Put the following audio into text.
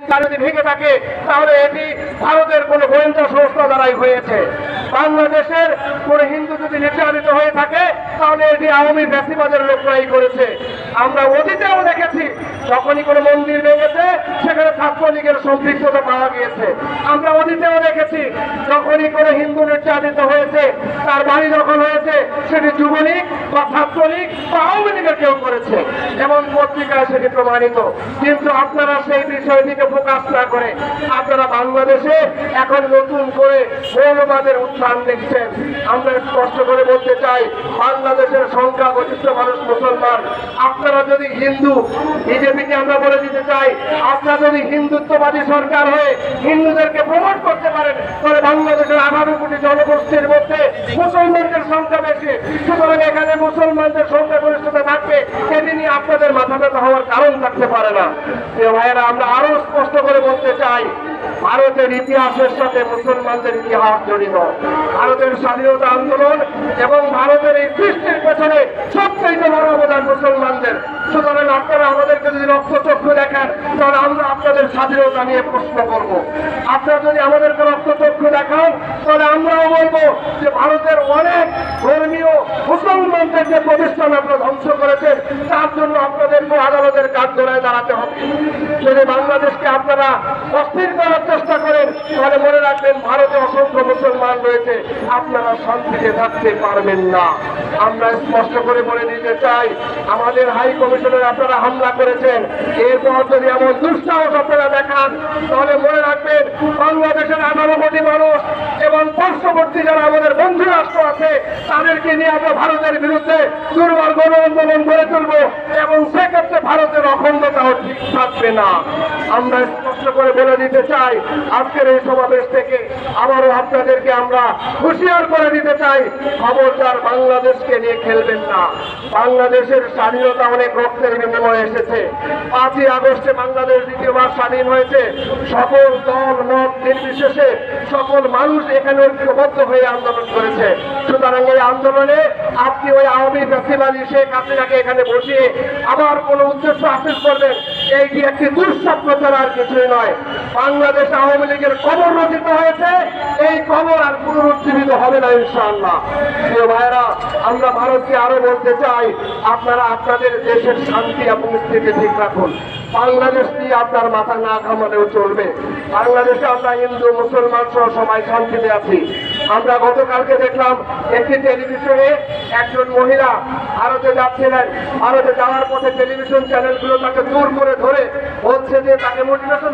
যদি ভেঙে থাকে তাহলে এটি ভারতের কোন গোয়েন্দা সংস্থা দ্বারাই হয়েছে। বাংলাদেশের কোন হিন্দু যদি নির্যাতিত হয়ে থাকে তাহলে এটি আওয়ামী ফ্যাসিবাদের লোকরাই করেছে। আমরা অতীতেও দেখেছি যখনই কোনো মন্দির ভেঙেছে সেখানে ছাত্রলীগের সম্পৃক্ততা পাওয়া গিয়েছে। আমরা অতীতেও দেখেছি যখনই কোনো হিন্দু নির্যাতিত হয়েছে, তার বাড়ি দখল হয়েছে, সেটি যুবলীগ বা ছাত্রলীগ বা আওয়ামী লীগের কেউ করেছে, এবং পত্রিকায় সেটি প্রমাণিত। কিন্তু আপনারা সেই বিষয়টিকে ফোকাস না করে আপনারা বাংলাদেশে এখন নতুন করে মৌলবাদের উত্থান দেখছেন। আমরা স্পষ্ট করে বলতে চাই, বাংলাদেশের সংখ্যাগরিষ্ঠ মানুষ মুসলমান। আপনারা যদি হিন্দু, বিজেপিকে আমরা বলে দিতে চাই, আপনারা যদি হিন্দুত্ববাদী সরকার হয়ে হিন্দুদেরকে প্রমোট করতে পারেন তাহলে বাংলাদেশের 18 কোটি জনগোষ্ঠীর মধ্যে মুসলমানদের সংখ্যা বেশি, সুতরাং এখানে মুসলমানদের সংখ্যাগরিষ্ঠতা থাকবে, এটি নিয়ে আপনাদের মাথা ব্যথা হওয়ার কারণ থাকতে পারে না। প্রিয় ভাইয়েরা, আমরা আরো স্পষ্ট করে বলতে চাই, ভারতের ইতিহাসের সাথে মুসলমানদের ইতিহাস জড়িত। ভারতের স্বাধীনতা আন্দোলন এবং ভারতের এই সৃষ্টির পেছনে সবচেয়ে বড় অবদান মুসলমানদের। সুতরাং আপনারা আমাদেরকে যদি রক্তচক্ষু দেখান তাহলে আমরা আপনাদের স্বাধীনতা নিয়ে প্রশ্ন করব। আপনারা যদি আমাদেরকে রক্তচক্ষু দেখান তাহলে আমরাও বলবো যে ভারতের অনেক ধর্মীয় মুসলমানদের যে প্রতিষ্ঠান আপনারা ধ্বংস করেছেন তার জন্য আপনাদেরকে আদালতের কাঠগড়ায় দাঁড়াতে হবে। যদি বাংলাদেশকে আপনারা অস্থির করার চেষ্টা করেন তাহলে মনে রাখবেন ভারতে অসংখ্য মুসলমান রয়েছে, আপনারা শান্তিতে থাকতে পারবেন না। আমরা স্পষ্ট করে বলে দিতে চাই, আমাদের হাই কমিশনের আপনারা হামলা করেছেন, এরপর যদি এমন দুঃসাহস আপনারা দেখান তাহলে মনে রাখবেন বাংলাদেশের 18 কোটি মানুষ এবং পার্শ্ববর্তী যারা আমাদের বন্ধু রাষ্ট্র আছে তাদেরকে নিয়ে আমরা ভারতের বিরুদ্ধে দুর্বার গণ আন্দোলন গড়ে তুলব, এবং সেক্ষেত্রে ভারতের অখণ্ডতাও ঠিক থাকবে না। আমরা স্পষ্ট করে বলে দিতে চাই, আজকের এই সমাবেশ থেকে আবারও আপনাদেরকে আমরা হুঁশিয়ার করে দিতে চাই, খবরদার বাংলাদেশকে নিয়ে খেলবেন না। বাংলাদেশের স্বাধীনতা অনেক রক্তের বিনিময়ে এসেছে। 5ই আগস্টে বাংলাদেশ দ্বিতীয়বার স্বাধীন হয়েছে। সকল দল মত নির্বিশেষে সকল মানুষ এখানে ঐক্যবদ্ধ হয়ে আন্দোলন করেছে। সুতরাং এই আন্দোলনে আপনি ওই আওয়ামী ফ্যাসিবাদী শেখ হাসিনাকে এখানে বসিয়ে আবার কোন উদ্দেশ্য হাসিল করবেন, এইটি একটি দুঃস্বপ্ন ছাড়া আর কিছুই নয়। বাংলাদেশ আওয়ামী লীগের কবর রচিত হয়েছে, এই কবর আর পুনরুজ্জীবিত হবে না ইনশাআল্লাহ। প্রিয় ভাইরা, আমরা ভারতকে আরো বলতে চাই, আপনারা আপনাদের দেশের শান্তি এবং স্থিতি ঠিক রাখুন। বাংলাদেশ নিয়ে আপনার মাথা না ঘামালেও চলবে। বাংলাদেশে আমরা হিন্দু মুসলমান সহ সবাই শান্তিতে আছি। আমরা গতকালকে দেখলাম একটি টেলিভিশনে একজন মহিলা ভারতে যাচ্ছিলেন, ভারতে যাওয়ার পথে টেলিভিশন চ্যানেলগুলো তাকে দূর করে ধরে বলছে যে তাকে মোটিভেশন